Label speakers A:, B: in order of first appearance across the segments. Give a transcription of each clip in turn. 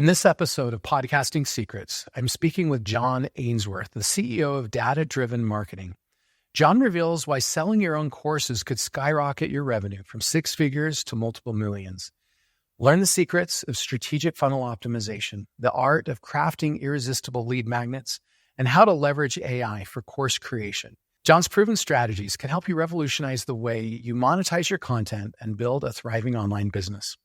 A: In this episode of Podcasting Secrets, I'm speaking with John Ainsworth, the CEO of Data-Driven Marketing. John reveals why selling your own courses could skyrocket your revenue from six figures to multiple millions. Learn the secrets of strategic funnel optimization, the art of crafting irresistible lead magnets, and how to leverage AI for course creation. John's proven strategies can help you revolutionize the way you monetize your content and build a thriving online business.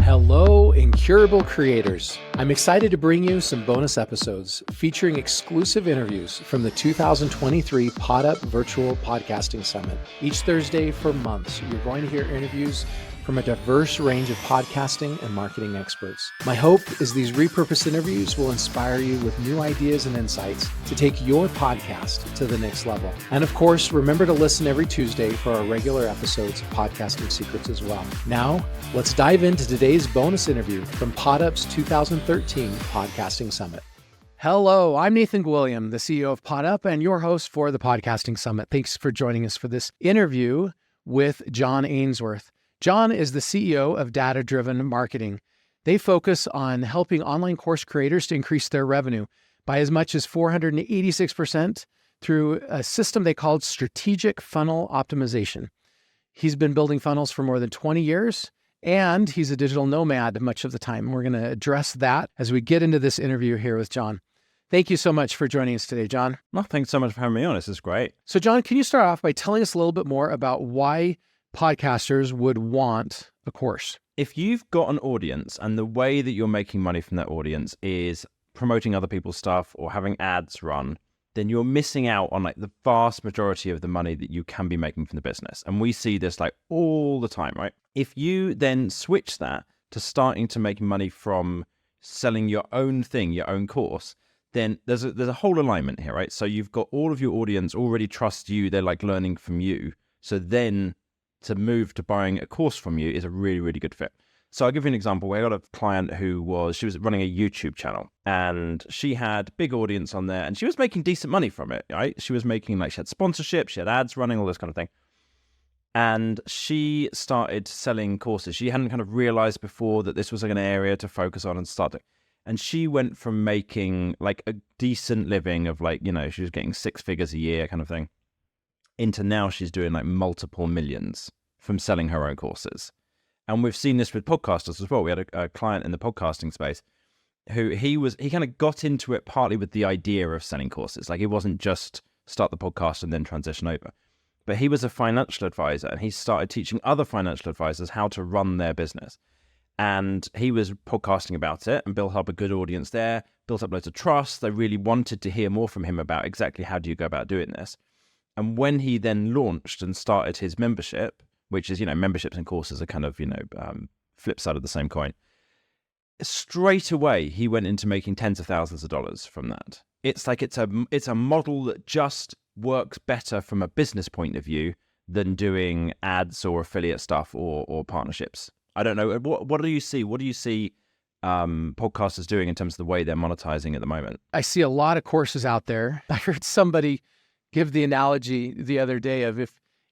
A: Hello, incurable creators. I'm excited to bring you some bonus episodes featuring exclusive interviews from the 2023 PodUp Virtual Podcasting Summit. Each Thursday for months, you're going to hear interviews from a diverse range of podcasting and marketing experts. My hope is these repurposed interviews will inspire you with new ideas and insights to take your podcast to the next level. And of course, remember to listen every Tuesday for our regular episodes of Podcasting Secrets as well. Now, let's dive into today's bonus interview from PodUp's 2013 Podcasting Summit. Hello, I'm Nathan Gwilliam, the CEO of PodUp and your host for the Podcasting Summit. Thanks for joining us for this interview with John Ainsworth. John is the CEO of Data-Driven Marketing. They focus on helping online course creators to increase their revenue by as much as 486% through a system they called strategic funnel optimization. He's been building funnels for more than 20 years, and he's a digital nomad much of the time. We're going to address that as we get into this interview here with John. Thank you so much for joining us today, John.
B: Well, thanks so much for having me on. This is great.
A: So, John, can you start off by telling us a little bit more about why podcasters would want a course?
B: If you've got an audience and the way that you're making money from that audience is promoting other people's stuff or having ads run, then you're missing out on like the vast majority of the money that you can be making from the business. And we see this like all the time, right? If you then switch that to starting to make money from selling your own thing, your own course, then there's a whole alignment here, right? So you've got all of your audience already trust you. They're like learning from you. So then to move to buying a course from you is a really, really good fit. So I'll give you an example. We got a client who she was running a YouTube channel and she had a big audience on there and she was making decent money from it, right? She was making she had sponsorship, she had ads running, all this kind of thing. And she started selling courses. She hadn't kind of realized before that this was like an area to focus on and start it. And she went from making like a decent living of she was getting six figures a year kind of thing, into now she's doing like multiple millions from selling her own courses. And we've seen this with podcasters as well. We had a client in the podcasting space who he kind of got into it partly with the idea of selling courses. Like it wasn't just start the podcast and then transition over. But he was a financial advisor and he started teaching other financial advisors how to run their business. And he was podcasting about it and built up a good audience there, built up loads of trust. They really wanted to hear more from him about exactly how do you go about doing this. And when he then launched and started his membership, which is, memberships and courses are kind of, flip side of the same coin, straight away he went into making tens of thousands of dollars from that. It's like it's a model that just works better from a business point of view than doing ads or affiliate stuff or partnerships. I don't know. What do you see? What do you see podcasters doing in terms of the way they're monetizing at the moment?
A: I see a lot of courses out there. I heard somebody give the analogy the other day of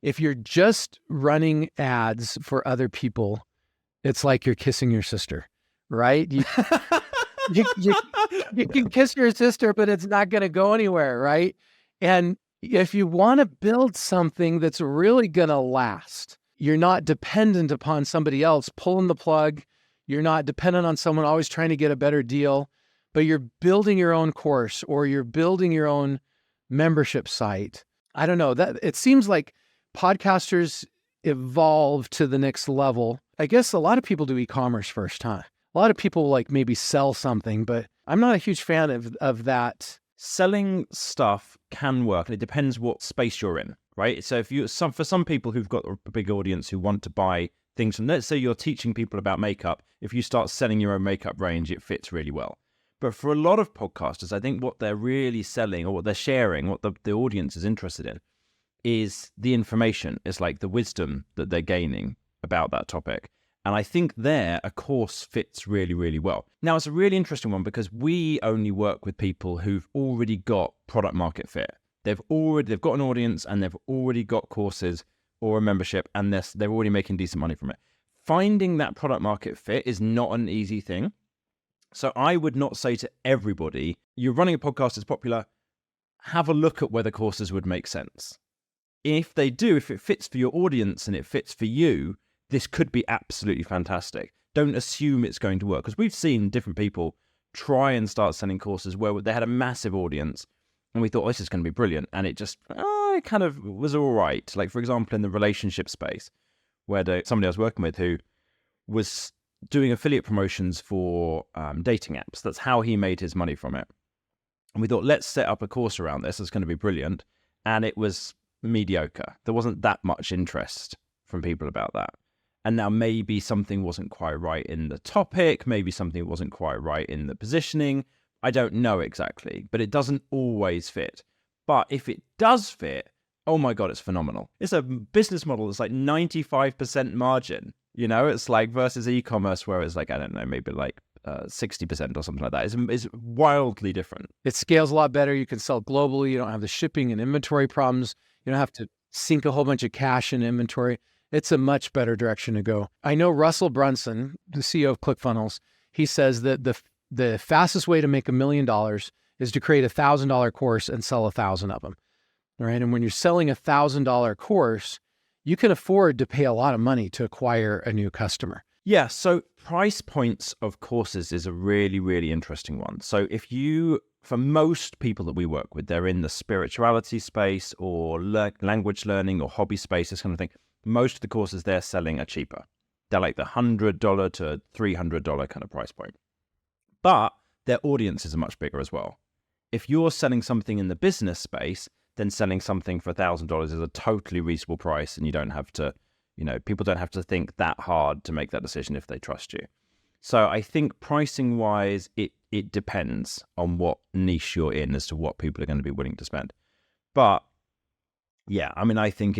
A: if you're just running ads for other people, it's like you're kissing your sister, right? You can kiss your sister, but it's not going to go anywhere, right? And if you want to build something that's really going to last, you're not dependent upon somebody else pulling the plug. You're not dependent on someone always trying to get a better deal, but you're building your own course or you're building your own membership site. I don't know, that it seems like podcasters evolve to the next level. I guess a lot of people do e-commerce first, huh? A lot of people like maybe sell something, but I'm not a huge fan of that.
B: Selling stuff can work, and it depends what space you're in, right? So for some people who've got a big audience who want to buy things from, let's say you're teaching people about makeup, if you start selling your own makeup range, it fits really well. But for a lot of podcasters, I think what they're really selling or what they're sharing, what the audience is interested in, is the information. It's like the wisdom that they're gaining about that topic. And I think there, a course fits really, really well. Now, it's a really interesting one because we only work with people who've already got product market fit. They've got an audience and they've already got courses or a membership and they're already making decent money from it. finding that product market fit is not an easy thing. So I would not say to everybody, you're running a podcast that's popular, have a look at whether courses would make sense. If they do, if it fits for your audience and it fits for you, this could be absolutely fantastic. Don't assume it's going to work, because we've seen different people try and start selling courses where they had a massive audience and we thought, oh, this is going to be brilliant. And it just, it kind of was all right. Like, for example, in the relationship space, where somebody I was working with who was doing affiliate promotions for dating apps. That's how he made his money from it. And we thought, let's set up a course around this. It's going to be brilliant. And it was mediocre. There wasn't that much interest from people about that. And now maybe something wasn't quite right in the topic. Maybe something wasn't quite right in the positioning. I don't know exactly, but it doesn't always fit. But if it does fit, oh my God, it's phenomenal. It's a business model that's like 95% margin. You know, it's like versus e-commerce where it's like, I don't know, maybe like 60% or something like that. It's wildly different.
A: It scales a lot better. You can sell globally. You don't have the shipping and inventory problems. You don't have to sink a whole bunch of cash in inventory. It's a much better direction to go. I know Russell Brunson, the CEO of ClickFunnels, he says that the fastest way to make $1 million is to create $1,000 course and sell 1,000 of them. All right. And when you're selling $1,000 course, you can afford to pay a lot of money to acquire a new customer.
B: Yeah. So price points of courses is a really, really interesting one. So for most people that we work with, they're in the spirituality space or language learning or hobby space, this kind of thing. Most of the courses they're selling are cheaper. They're like the $100 to $300 kind of price point. But their audiences are much bigger as well. If you're selling something in the business space, then selling something for $1,000 is a totally reasonable price, and you don't have to, people don't have to think that hard to make that decision if they trust you. So I think pricing wise, it depends on what niche you're in as to what people are going to be willing to spend. But yeah, I mean, I think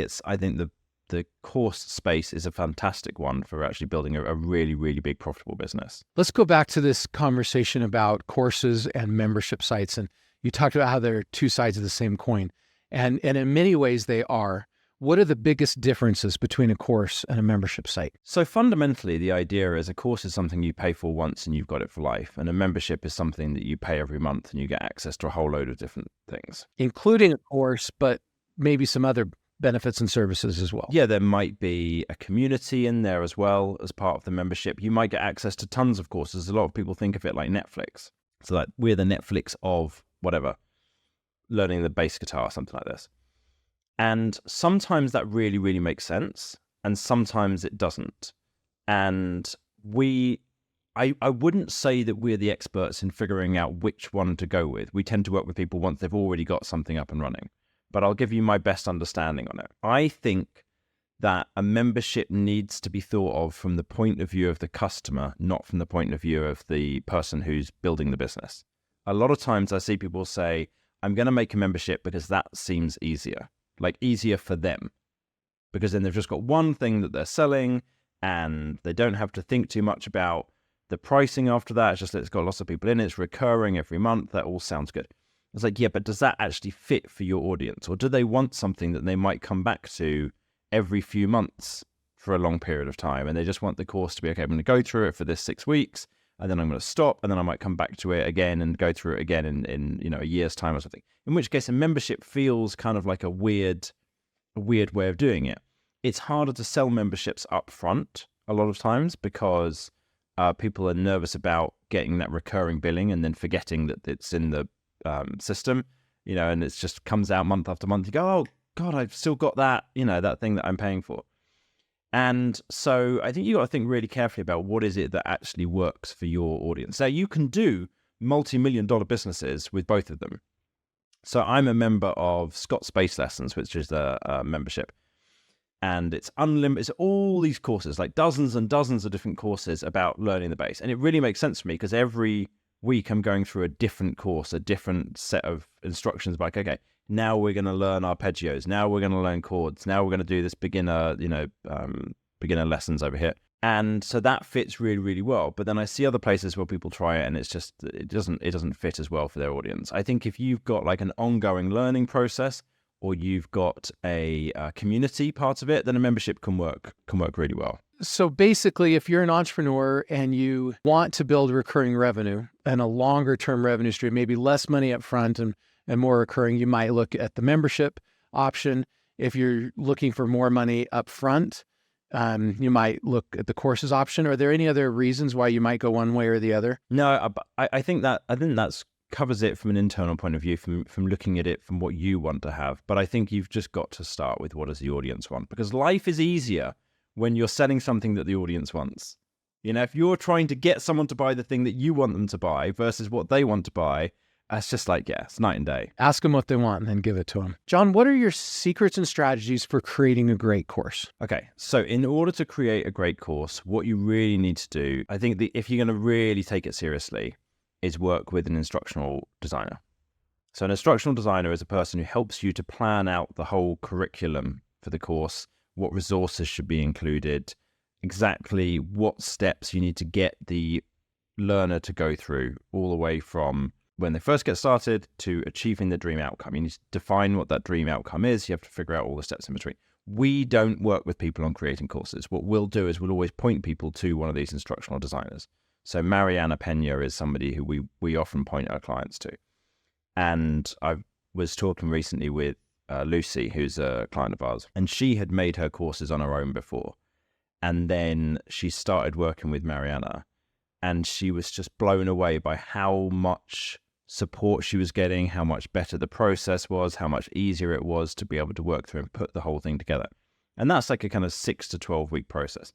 B: the course space is a fantastic one for actually building a really, really big profitable business.
A: Let's go back to this conversation about courses and membership sites. And you talked about how they're two sides of the same coin. And in many ways they are. What are the biggest differences between a course and a membership site?
B: So fundamentally, the idea is a course is something you pay for once and you've got it for life. And a membership is something that you pay every month and you get access to a whole load of different things.
A: Including a course, but maybe some other benefits and services as well.
B: Yeah, there might be a community in there as well as part of the membership. You might get access to tons of courses. A lot of people think of it like Netflix. So like we're the Netflix of whatever, learning the bass guitar, something like this. And sometimes that really, really makes sense. And sometimes it doesn't. And I wouldn't say that we're the experts in figuring out which one to go with. We tend to work with people once they've already got something up and running. But I'll give you my best understanding on it. I think that a membership needs to be thought of from the point of view of the customer, not from the point of view of the person who's building the business. A lot of times I see people say, I'm going to make a membership because that seems easier, like easier for them, because then they've just got one thing that they're selling and they don't have to think too much about the pricing after that. It's just that it's got lots of people in it. It's recurring every month. That all sounds good. It's like, yeah, but does that actually fit for your audience? Or do they want something that they might come back to every few months for a long period of time? And they just want the course to be, okay, I'm going to go through it for this 6 weeks, and then I'm going to stop, and then I might come back to it again and go through it again in a year's time or something. In which case, a membership feels kind of like a weird way of doing it. It's harder to sell memberships up front a lot of times because people are nervous about getting that recurring billing and then forgetting that it's in the system, and it just comes out month after month. You go, oh God, I've still got that, that thing that I'm paying for. And so I think you got to think really carefully about what is it that actually works for your audience. So you can do multi-million-dollar businesses with both of them. So I'm a member of Scott Space Lessons, which is the membership. And it's unlimited. It's all these courses, like dozens and dozens of different courses about learning the bass. And it really makes sense for me because every week I'm going through a different course, a different set of instructions. Like, okay, now we're going to learn arpeggios. Now we're going to learn chords. Now we're going to do this beginner lessons over here. And so that fits really, really well. But then I see other places where people try it and it's just, it doesn't fit as well for their audience. I think if you've got like an ongoing learning process, or you've got a community part of it, then a membership can work really well.
A: So basically, if you're an entrepreneur and you want to build recurring revenue and a longer term revenue stream, maybe less money up front and more recurring, you might look at the membership option. If you're looking for more money up front, you might look at the courses option. Are there any other reasons why you might go one way or the other?
B: No, I think that's covers it from an internal point of view, from looking at it from what you want to have. But I think you've just got to start with what does the audience want, because life is easier when you're selling something that the audience wants. If you're trying to get someone to buy the thing that you want them to buy versus what they want to buy, it's just like, it's night and day.
A: Ask them what they want and then give it to them. John, what are your secrets and strategies for creating a great course?
B: Okay, so in order to create a great course, what you really need to do, I think that if you're going to really take it seriously, is work with an instructional designer. So an instructional designer is a person who helps you to plan out the whole curriculum for the course, what resources should be included, exactly what steps you need to get the learner to go through, all the way from when they first get started to achieving the dream outcome. You need to define what that dream outcome is. You have to figure out all the steps in between. We don't work with people on creating courses. What we'll do is we'll always point people to one of these instructional designers. So Mariana Pena is somebody who we often point our clients to. And I was talking recently with Lucy, who's a client of ours, and she had made her courses on her own before. And then she started working with Mariana, and she was just blown away by how much support she was getting, how much better the process was, how much easier it was to be able to work through and put the whole thing together. And that's like a kind of 6 to 12 week process.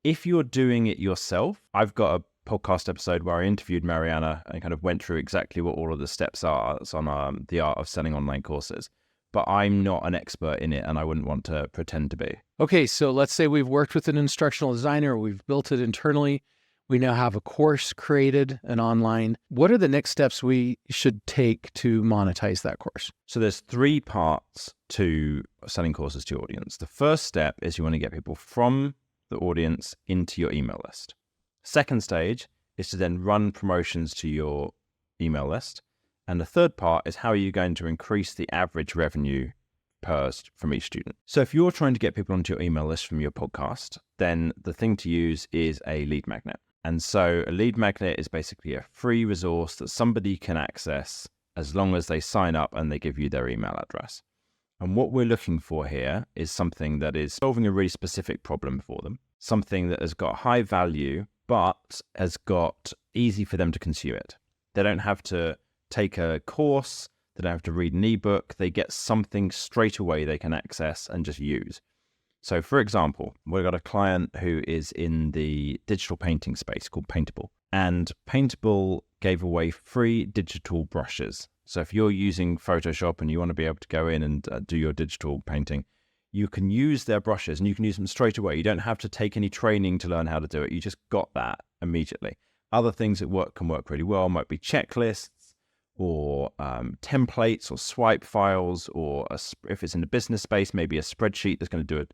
B: If you're doing it yourself, I've got a podcast episode where I interviewed Mariana and kind of went through exactly what all of the steps are. It's on the art of selling online courses. But I'm not an expert in it, and I wouldn't want to pretend to be.
A: Okay, so let's say we've worked with an instructional designer, or we've built it internally. We now have a course created and online. What are the next steps we should take to monetize that course?
B: So there's 3 parts to selling courses to your audience. The first step is you want to get people from the audience into your email list. Second stage is to then run promotions to your email list. And the third part is how are you going to increase the average revenue from each student. So if you're trying to get people onto your email list from your podcast, then the thing to use is a lead magnet. And so a lead magnet is basically a free resource that somebody can access as long as they sign up and they give you their email address. And what we're looking for here is something that is solving a really specific problem for them, something that has got high value, but has got easy for them to consume it. They don't have to take a course, they don't have to read an ebook, they get something straight away they can access and just use. So for example, we've got a client who is in the digital painting space called Paintable. And Paintable gave away free digital brushes. So if you're using Photoshop and you want to be able to go in and do your digital painting, you can use their brushes and you can use them straight away. You don't have to take any training to learn how to do it. You just got that immediately. Other things that can work really well might be checklists or templates or swipe files, or if it's in the business space, maybe a spreadsheet that's going to do it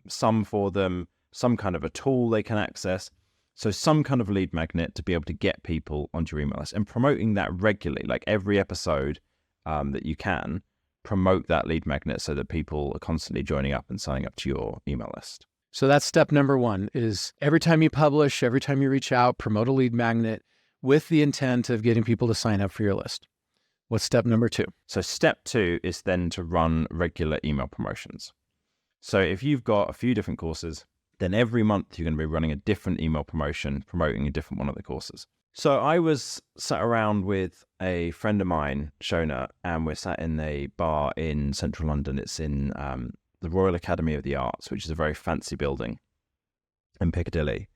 B: some for them, some kind of a tool they can access. So some kind of lead magnet to be able to get people onto your email list, and promoting that regularly, like every episode that you can, promote that lead magnet so that people are constantly joining up and signing up to your email list.
A: So that's step number 1, is every time you publish, every time you reach out, promote a lead magnet with the intent of getting people to sign up for your list. What's step number 2?
B: So step 2 is then to run regular email promotions. So if you've got a few different courses, then every month you're going to be running a different email promotion, promoting a different one of the courses. So I was sat around with a friend of mine, Shona, and we're sat in a bar in central London. It's in the Royal Academy of the Arts, which is a very fancy building in Piccadilly.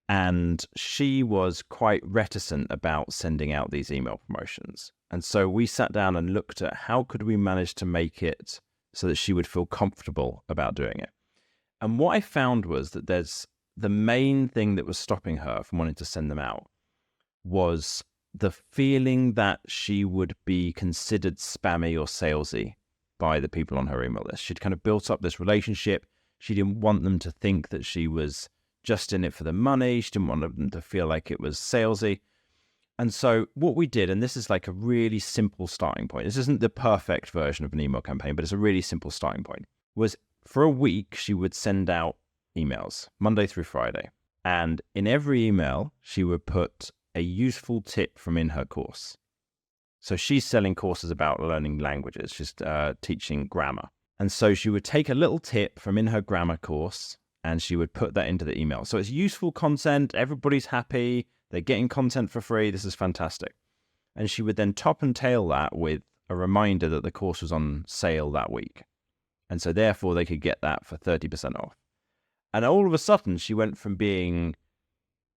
B: And she was quite reticent about sending out these email promotions. And so we sat down and looked at how could we manage to make it so that she would feel comfortable about doing it. And what I found was that the main thing that was stopping her from wanting to send them out was the feeling that she would be considered spammy or salesy by the people on her email list. She'd kind of built up this relationship. She didn't want them to think that she was just in it for the money. She didn't want them to feel like it was salesy. And so what we did, and this is like a really simple starting point. This isn't the perfect version of an email campaign, but it's a really simple starting point, was for a week, she would send out emails Monday through Friday. And in every email, she would put a useful tip from in her course. So she's selling courses about learning languages. She's teaching grammar. And so she would take a little tip from in her grammar course and she would put that into the email. So it's useful content. Everybody's happy. They're getting content for free. This is fantastic. And she would then top and tail that with a reminder that the course was on sale that week. And so therefore they could get that for 30% off. And all of a sudden she went from being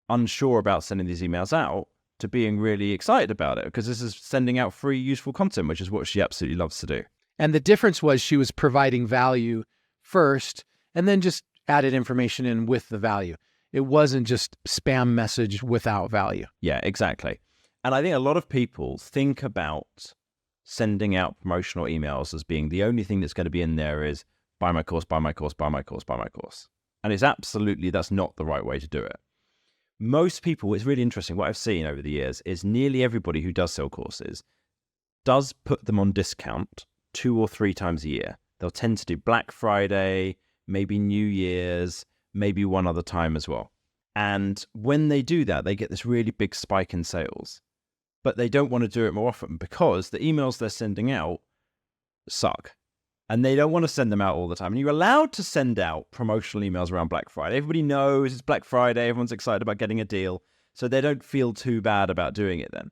B: unsure about sending these emails out to being really excited about it, because this is sending out free, useful content, which is what she absolutely loves to do.
A: And the difference was she was providing value first and then just added information in with the value. It wasn't just spam message without value.
B: Yeah, exactly. And I think a lot of people think about sending out promotional emails as being the only thing that's going to be in there is buy my course, buy my course, buy my course, buy my course. And it's absolutely, that's not the right way to do it. Most people, it's really interesting, what I've seen over the years is nearly everybody who does sell courses does put them on discount 2 or 3 times a year. They'll tend to do Black Friday, maybe New Year's, maybe one other time as well. And when they do that, they get this really big spike in sales. But they don't want to do it more often because the emails they're sending out suck. And they don't want to send them out all the time. And you're allowed to send out promotional emails around Black Friday. Everybody knows it's Black Friday. Everyone's excited about getting a deal. So they don't feel too bad about doing it then.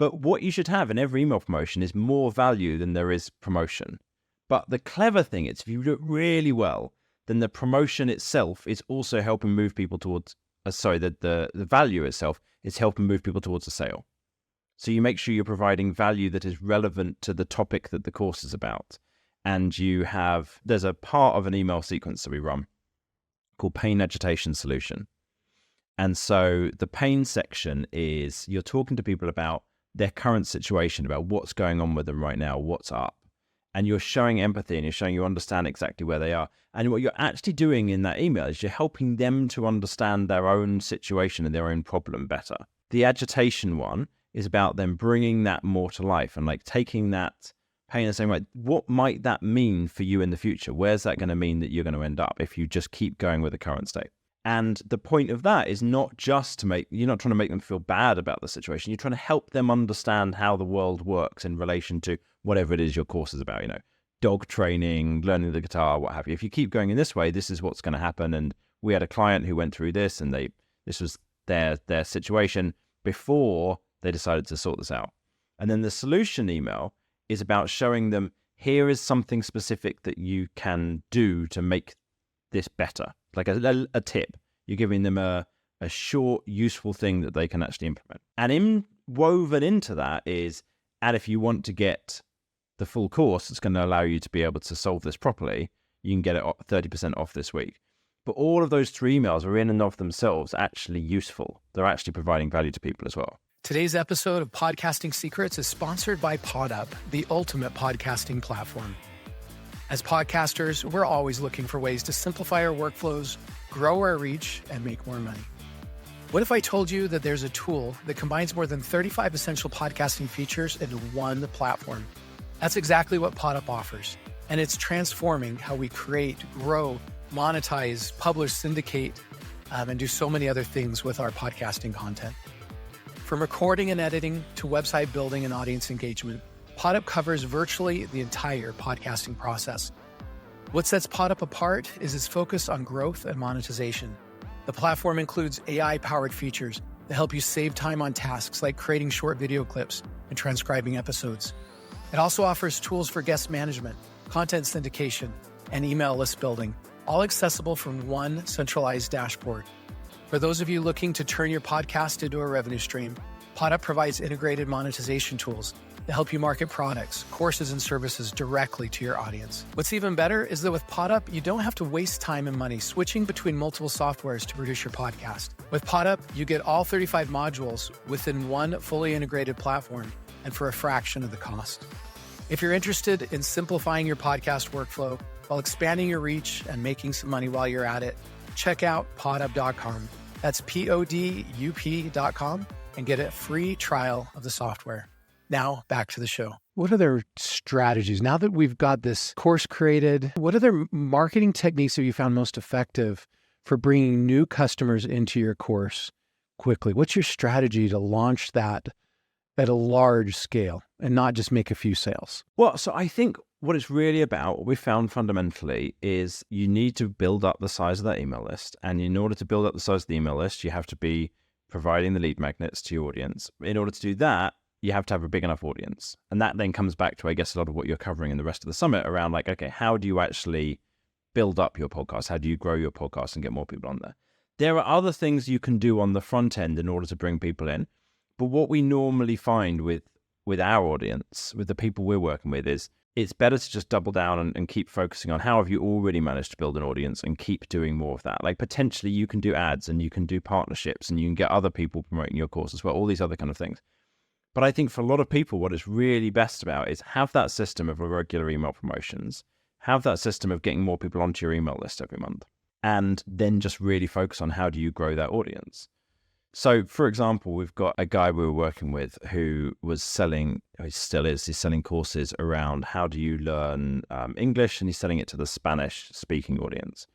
B: But what you should have in every email promotion is more value than there is promotion. But the clever thing is if you do it really well, then the promotion itself is also helping move people towards, the value itself is helping move people towards a sale. So you make sure you're providing value that is relevant to the topic that the course is about. And there's a part of an email sequence that we run called Pain Agitation Solution. And so the pain section is you're talking to people about their current situation, about what's going on with them right now, what's up. And you're showing empathy and you're showing you understand exactly where they are. And what you're actually doing in that email is you're helping them to understand their own situation and their own problem better. The agitation one is about them bringing that more to life and like taking that pain and saying, right, what might that mean for you in the future? Where's that going to mean that you're going to end up if you just keep going with the current state? And the point of that is not just you're not trying to make them feel bad about the situation. You're trying to help them understand how the world works in relation to whatever it is your course is about, dog training, learning the guitar, what have you. If you keep going in this way, this is what's going to happen. And we had a client who went through this and this was their situation before they decided to sort this out. And then the solution email is about showing them, here is something specific that you can do to make this better. Like a tip. You're giving them a short, useful thing that they can actually implement. And woven into that is, and if you want to get the full course, it's going to allow you to be able to solve this properly, you can get it 30% off this week. But all of those 3 emails are in and of themselves actually useful. They're actually providing value to people as well.
A: Today's episode of Podcasting Secrets is sponsored by PodUp, the ultimate podcasting platform. As podcasters, we're always looking for ways to simplify our workflows, grow our reach, and make more money. What if I told you that there's a tool that combines more than 35 essential podcasting features into one platform? That's exactly what PodUp offers, and it's transforming how we create, grow, monetize, publish, syndicate, and do so many other things with our podcasting content. From recording and editing to website building and audience engagement, PodUp covers virtually the entire podcasting process. What sets PodUp apart is its focus on growth and monetization. The platform includes AI-powered features that help you save time on tasks like creating short video clips and transcribing episodes. It also offers tools for guest management, content syndication, and email list building, all accessible from one centralized dashboard. For those of you looking to turn your podcast into a revenue stream, PodUp provides integrated monetization tools that help you market products, courses, and services directly to your audience. What's even better is that with PodUp, you don't have to waste time and money switching between multiple softwares to produce your podcast. With PodUp, you get all 35 modules within one fully integrated platform and for a fraction of the cost. If you're interested in simplifying your podcast workflow while expanding your reach and making some money while you're at it, check out podup.com. That's PODUP.com and get a free trial of the software. Now, back to the show. What are their strategies? Now that we've got this course created, what other marketing techniques have you found most effective for bringing new customers into your course quickly? What's your strategy to launch that at a large scale and not just make a few sales?
B: Well, so I think what it's really about, what we found fundamentally, is you need to build up the size of that email list. And in order to build up the size of the email list, you have to be providing the lead magnets to your audience. In order to do that, you have to have a big enough audience. And that then comes back to, I guess, a lot of what you're covering in the rest of the summit around like, okay, how do you actually build up your podcast? How do you grow your podcast and get more people on there? There are other things you can do on the front end in order to bring people in. But what we normally find with our audience, with the people we're working with, is it's better to just double down and keep focusing on how have you already managed to build an audience and keep doing more of that. Like potentially you can do ads and you can do partnerships and you can get other people promoting your course as well, all these other kind of things. But I think for a lot of people, what it's really best about is have that system of regular email promotions, have that system of getting more people onto your email list every month, and then just really focus on how do you grow that audience. So, for example, we've got a guy we were working with who was selling, he still is, he's selling courses around how do you learn English, and he's selling it to the Spanish-speaking audience.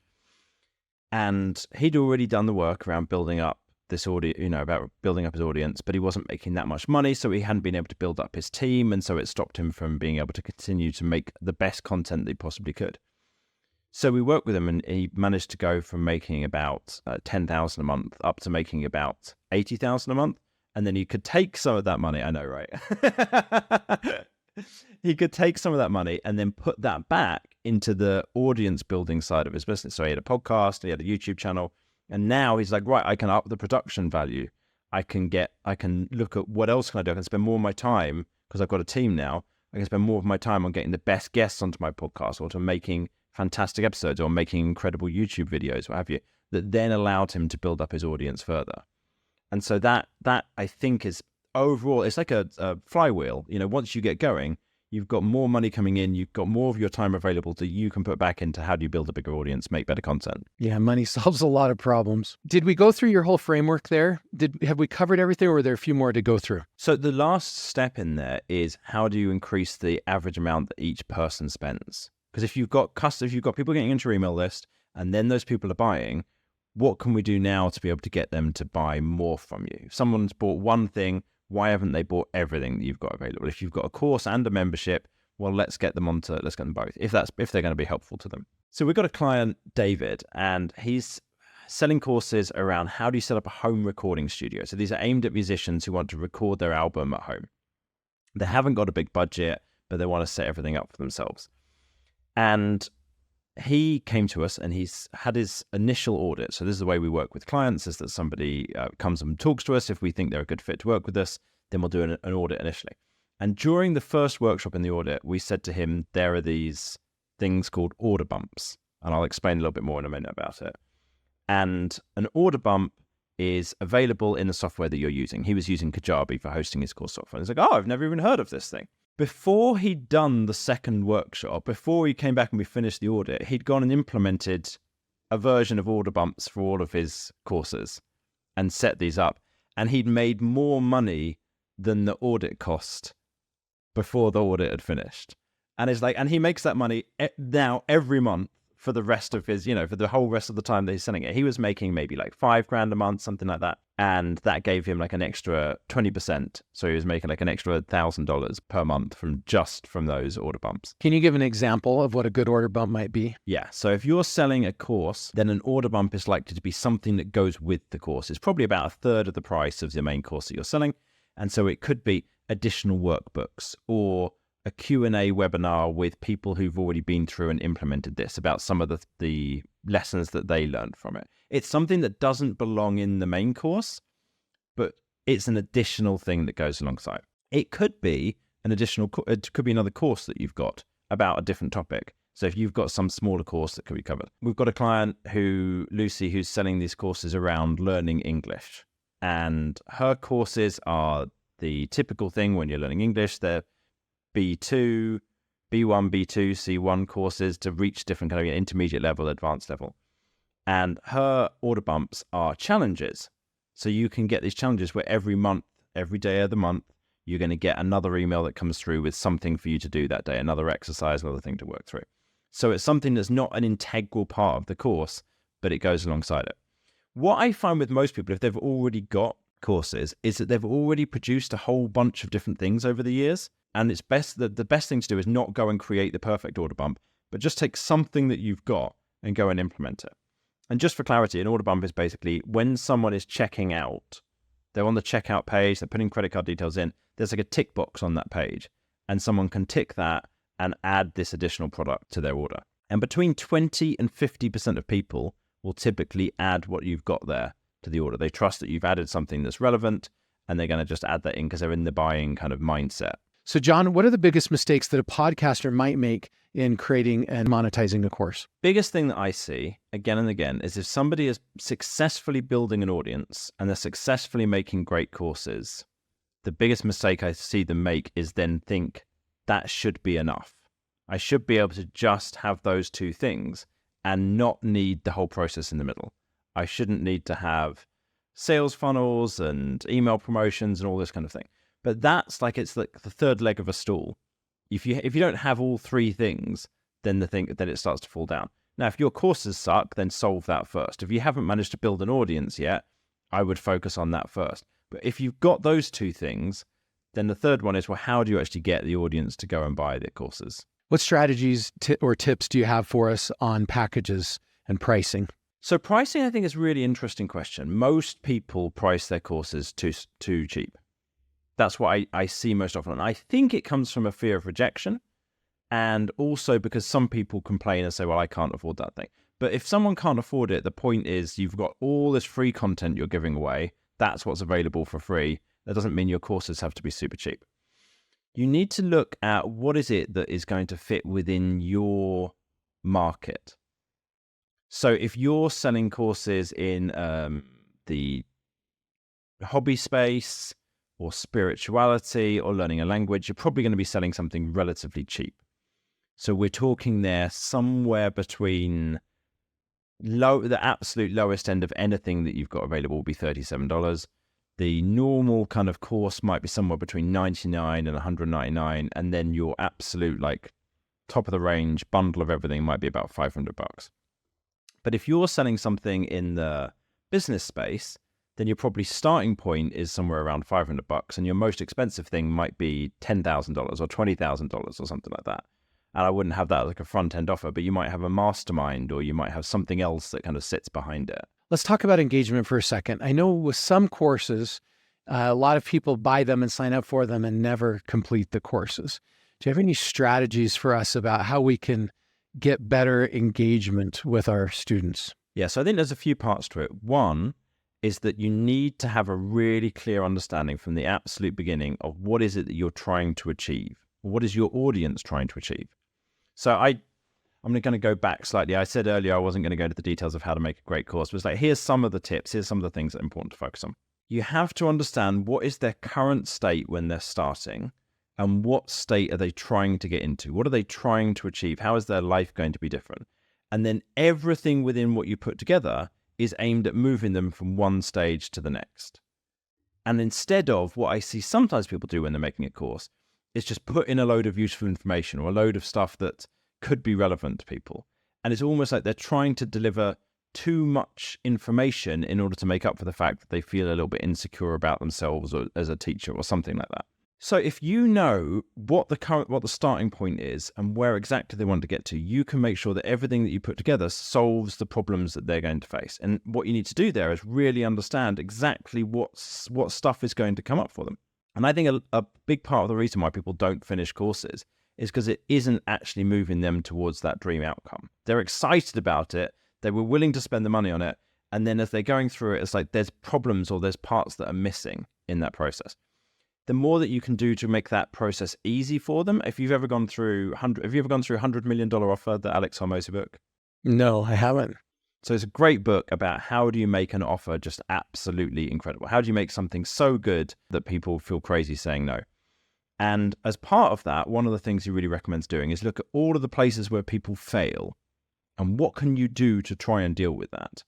B: And he'd already done the work around building up this audience, about building up his audience, but he wasn't making that much money, so he hadn't been able to build up his team, and so it stopped him from being able to continue to make the best content that he possibly could. So we worked with him, and he managed to go from making about 10,000 a month up to making about 80,000 a month, and then he could take some of that money. I know, right? He could take some of that money and then put that back into the audience building side of his business. So he had a podcast, he had a YouTube channel. And now he's like, right, I can up the production value. I can look at what else can I do. I can spend more of my time, because I've got a team now, I can spend more of my time on getting the best guests onto my podcast, or to making fantastic episodes, or making incredible YouTube videos, what have you, that then allowed him to build up his audience further. And so that I think is overall, it's like a flywheel. Once you get going, you've got more money coming in, you've got more of your time available that you can put back into how do you build a bigger audience, make better content.
A: Yeah, money solves a lot of problems. Did we go through your whole framework there? Have we covered everything, or were there a few more to go through?
B: So the last step in there is how do you increase the average amount that each person spends? Because if you've got people getting into your email list and then those people are buying, what can we do now to be able to get them to buy more from you? If someone's bought one thing, why haven't they bought everything that you've got available? If you've got a course and a membership, well, let's get them both, if they're going to be helpful to them. So we've got a client, David, and he's selling courses around how do you set up a home recording studio. So these are aimed at musicians who want to record their album at home. They haven't got a big budget, but they want to set everything up for themselves. And he came to us and he's had his initial audit. So this is the way we work with clients, is that somebody comes and talks to us. If we think they're a good fit to work with us, then we'll do an audit initially. And during the first workshop in the audit, we said to him, there are these things called order bumps. And I'll explain a little bit more in a minute about it. And an order bump is available in the software that you're using. He was using Kajabi for hosting his course software. He's like, oh, I've never even heard of this thing. Before he'd done the second workshop, before he came back and we finished the audit, he'd gone and implemented a version of order bumps for all of his courses and set these up. And he'd made more money than the audit cost before the audit had finished. And it's like, and he makes that money now every month for the rest of his, for the whole rest of the time that he's selling it. He was making maybe like $5,000 a month, something like that. And that gave him like an extra 20%. So he was making like an extra $1,000 per month from those order bumps.
A: Can you give an example of what a good order bump might be?
B: Yeah. So if you're selling a course, then an order bump is likely to be something that goes with the course. It's probably about a third of the price of the main course that you're selling. And so it could be additional workbooks or a Q&A webinar with people who've already been through and implemented this about some of the lessons that they learned from it. It's something that doesn't belong in the main course, but it's an additional thing that goes alongside. It could be it could be another course that you've got about a different topic. So if you've got some smaller course that could be covered. We've got a client Lucy, who's selling these courses around learning English. And her courses are the typical thing when you're learning English. They're B2, B1, B2, C1 courses to reach different kind of intermediate level, advanced level. And her order bumps are challenges. So you can get these challenges where every month, every day of the month, you're going to get another email that comes through with something for you to do that day, another exercise, another thing to work through. So it's something that's not an integral part of the course, but it goes alongside it. What I find with most people, if they've already got courses, is that they've already produced a whole bunch of different things over the years. And it's best that the best thing to do is not go and create the perfect order bump, but just take something that you've got and go and implement it. And just for clarity, an order bump is basically when someone is checking out, they're on the checkout page, they're putting credit card details in, there's like a tick box on that page, and someone can tick that and add this additional product to their order. And between 20 and 50% of people will typically add what you've got there to the order. They trust that you've added something that's relevant, and they're going to just add that in because they're in the buying kind of mindset.
A: So, John, what are the biggest mistakes that a podcaster might make in creating and monetizing a course?
B: Biggest thing that I see again and again is if somebody is successfully building an audience and they're successfully making great courses, the biggest mistake I see them make is then think that should be enough. I should be able to just have those two things and not need the whole process in the middle. I shouldn't need to have sales funnels and email promotions and all this kind of thing. But that's like, it's like the third leg of a stool. If you don't have all three things, then it starts to fall down. Now, if your courses suck, then solve that first. If you haven't managed to build an audience yet, I would focus on that first. But if you've got those two things, then the third one is, well, how do you actually get the audience to go and buy the courses?
A: What strategies or tips do you have for us on packages and pricing?
B: So pricing, I think, is a really interesting question. Most people price their courses too cheap. That's what I see most often. And I think it comes from a fear of rejection, and also because some people complain and say, well, I can't afford that thing. But if someone can't afford it, the point is you've got all this free content you're giving away. That's what's available for free. That doesn't mean your courses have to be super cheap. You need to look at what is it that is going to fit within your market. So if you're selling courses in the hobby space or spirituality or learning a language, you're probably going to be selling something relatively cheap. So we're talking there somewhere between the absolute lowest end of anything that you've got available will be $37. The normal kind of course might be somewhere between $99 and $199, and then your absolute like top of the range bundle of everything might be about $500. But if you're selling something in the business space, then your probably starting point is somewhere around $500, and your most expensive thing might be $10,000 or $20,000 or something like that. And I wouldn't have that as like a front end offer, but you might have a mastermind, or you might have something else that kind of sits behind it.
A: Let's talk about engagement for a second. I know with some courses, a lot of people buy them and sign up for them and never complete the courses. Do you have any strategies for us about how we can get better engagement with our students?
B: Yeah, so I think there's a few parts to it. One is that you need to have a really clear understanding from the absolute beginning of what is it that you're trying to achieve. What is your audience trying to achieve? So I'm going to go back slightly. I said earlier I wasn't going to go into the details of how to make a great course, but it's like, here's some of the tips, here's some of the things that are important to focus on. You have to understand what is their current state when they're starting, and what state are they trying to get into? What are they trying to achieve? How is their life going to be different? And then everything within what you put together is aimed at moving them from one stage to the next. And instead of what I see sometimes people do when they're making a course, is just put in a load of useful information or a load of stuff that could be relevant to people. And it's almost like they're trying to deliver too much information in order to make up for the fact that they feel a little bit insecure about themselves or as a teacher or something like that. So if you know what the starting point is and where exactly they want to get to, you can make sure that everything that you put together solves the problems that they're going to face. And what you need to do there is really understand exactly what stuff is going to come up for them. And I think a big part of the reason why people don't finish courses is because it isn't actually moving them towards that dream outcome. They're excited about it. They were willing to spend the money on it. And then as they're going through it, it's like there's problems or there's parts that are missing in that process. The more that you can do to make that process easy for them, if you've ever gone through $100 Million Offer, the Alex Hormozi book?
A: No, I haven't.
B: So it's a great book about how do you make an offer just absolutely incredible? How do you make something so good that people feel crazy saying no? And as part of that, one of the things he really recommends doing is look at all of the places where people fail and what can you do to try and deal with that?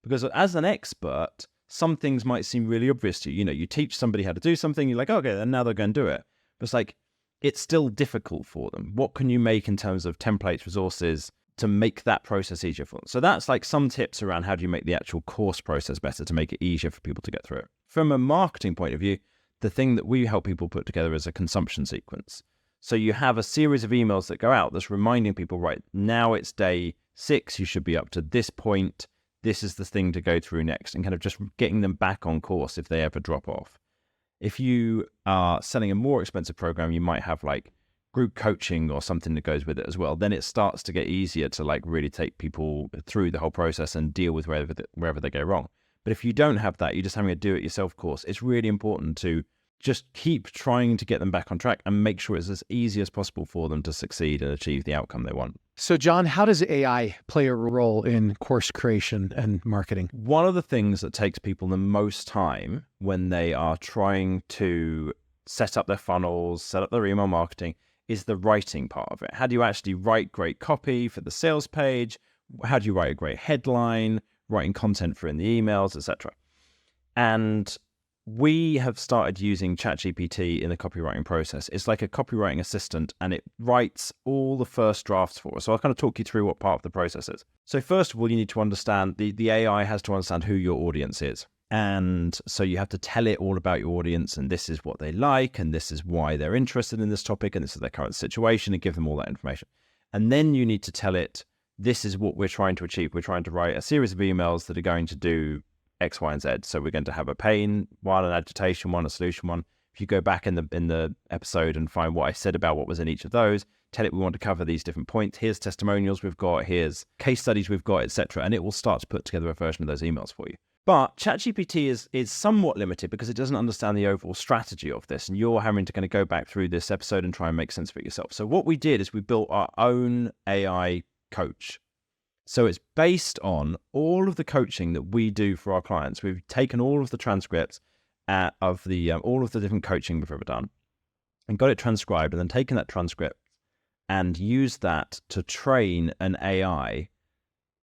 B: Because as an expert, some things might seem really obvious to you. You know, you teach somebody how to do something, you're like, okay, then now they're going to do it. But it's like, it's still difficult for them. What can you make in terms of templates, resources to make that process easier for them? So that's like some tips around how do you make the actual course process better to make it easier for people to get through it. From a marketing point of view, the thing that we help people put together is a consumption sequence. So you have a series of emails that go out that's reminding people, right, now it's day 6, you should be up to this point. This is the thing to go through next, and kind of just getting them back on course if they ever drop off. If you are selling a more expensive program, you might have like group coaching or something that goes with it as well. Then it starts to get easier to like really take people through the whole process and deal with wherever they go wrong. But if you don't have that, you're just having a do-it-yourself course. It's really important to just keep trying to get them back on track and make sure it's as easy as possible for them to succeed and achieve the outcome they want.
A: So, John, how does AI play a role in course creation and marketing?
B: One of the things that takes people the most time when they are trying to set up their funnels, set up their email marketing, is the writing part of it. How do you actually write great copy for the sales page? How do you write a great headline, writing content for in the emails, etc.? And we have started using ChatGPT in the copywriting process. It's like a copywriting assistant, and it writes all the first drafts for us. So I'll kind of talk you through what part of the process is. So first of all, you need to understand, the AI has to understand who your audience is. And so you have to tell it all about your audience, and this is what they like, and this is why they're interested in this topic, and this is their current situation, and give them all that information. And then you need to tell it, this is what we're trying to achieve. We're trying to write a series of emails that are going to do X, Y, and Z. So we're going to have a pain one, an agitation one, a solution one. If you go back in the episode and find what I said about what was in each of those, tell it we want to cover these different points. Here's testimonials we've got, here's case studies we've got, etc. And it will start to put together a version of those emails for you. But ChatGPT is somewhat limited because it doesn't understand the overall strategy of this. And you're having to kind of go back through this episode and try and make sense of it yourself. So what we did is we built our own AI coach. So it's based on all of the coaching that we do for our clients. We've taken all of the transcripts of the all of the different coaching we've ever done and got it transcribed, and then taken that transcript and used that to train an AI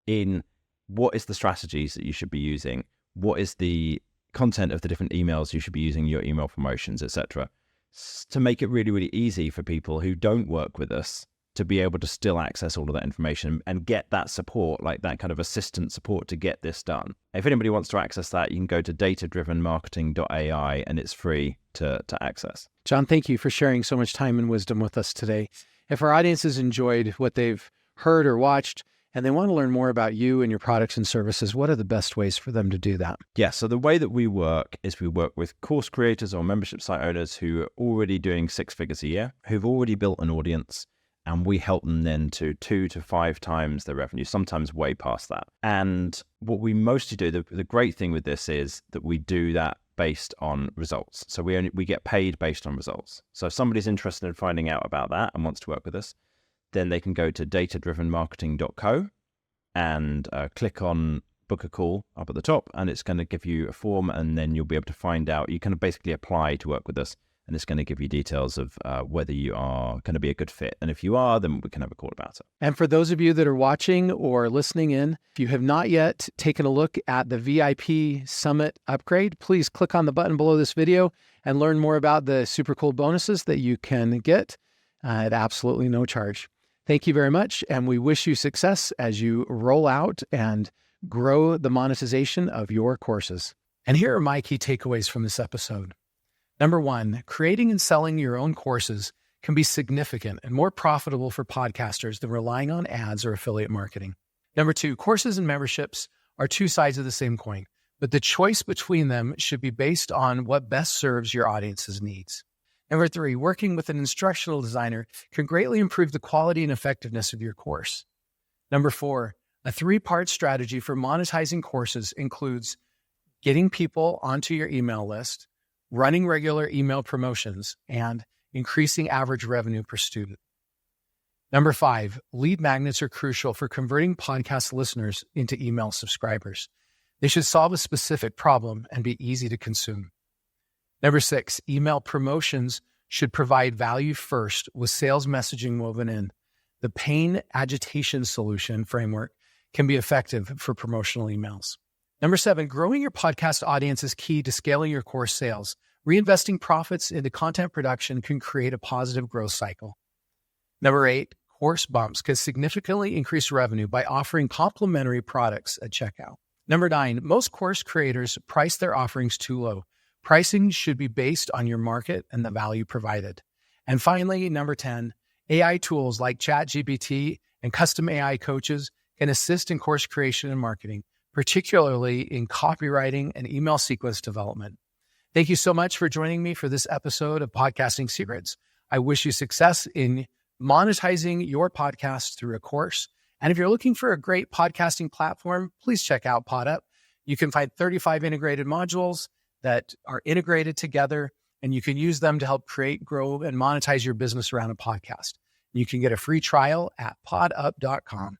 B: in what is the strategies that you should be using, what is the content of the different emails you should be using, your email promotions, etc., to make it really, really easy for people who don't work with us to be able to still access all of that information and get that support, like that kind of assistant support to get this done. If anybody wants to access that, you can go to datadrivenmarketing.ai, and it's free to access.
A: John, thank you for sharing so much time and wisdom with us today. If our audience has enjoyed what they've heard or watched, and they want to learn more about you and your products and services, what are the best ways for them to do that?
B: Yeah, so the way that we work is we work with course creators or membership site owners who are already doing 6 figures a year, who've already built an audience, and we help them then to 2 to 5 times their revenue, sometimes way past that. And what we mostly do, the great thing with this is that we do that based on results. So we get paid based on results. So if somebody's interested in finding out about that and wants to work with us, then they can go to datadrivenmarketing.co and click on book a call up at the top, and it's going to give you a form, and then you'll be able to find out. You can basically apply to work with us, and it's going to give you details of whether you are going to be a good fit. And if you are, then we can have a call about it.
A: And for those of you that are watching or listening in, if you have not yet taken a look at the VIP Summit upgrade, please click on the button below this video and learn more about the super cool bonuses that you can get at absolutely no charge. Thank you very much, and we wish you success as you roll out and grow the monetization of your courses. And here are my key takeaways from this episode. Number 1, creating and selling your own courses can be significant and more profitable for podcasters than relying on ads or affiliate marketing. Number 2, courses and memberships are 2 sides of the same coin, but the choice between them should be based on what best serves your audience's needs. Number 3, working with an instructional designer can greatly improve the quality and effectiveness of your course. Number 4, a 3-part strategy for monetizing courses includes getting people onto your email list, running regular email promotions, and increasing average revenue per student. Number 5, lead magnets are crucial for converting podcast listeners into email subscribers. They should solve a specific problem and be easy to consume. Number 6, email promotions should provide value first with sales messaging woven in. The pain agitation solution framework can be effective for promotional emails. Number 7, growing your podcast audience is key to scaling your course sales. Reinvesting profits into content production can create a positive growth cycle. Number 8, course bumps can significantly increase revenue by offering complimentary products at checkout. Number 9, most course creators price their offerings too low. Pricing should be based on your market and the value provided. And finally, number 10, AI tools like ChatGPT and custom AI coaches can assist in course creation and marketing, particularly in copywriting and email sequence development. Thank you so much for joining me for this episode of Podcasting Secrets. I wish you success in monetizing your podcast through a course. And if you're looking for a great podcasting platform, please check out PodUp. You can find 35 integrated modules that are integrated together, and you can use them to help create, grow, and monetize your business around a podcast. You can get a free trial at podup.com.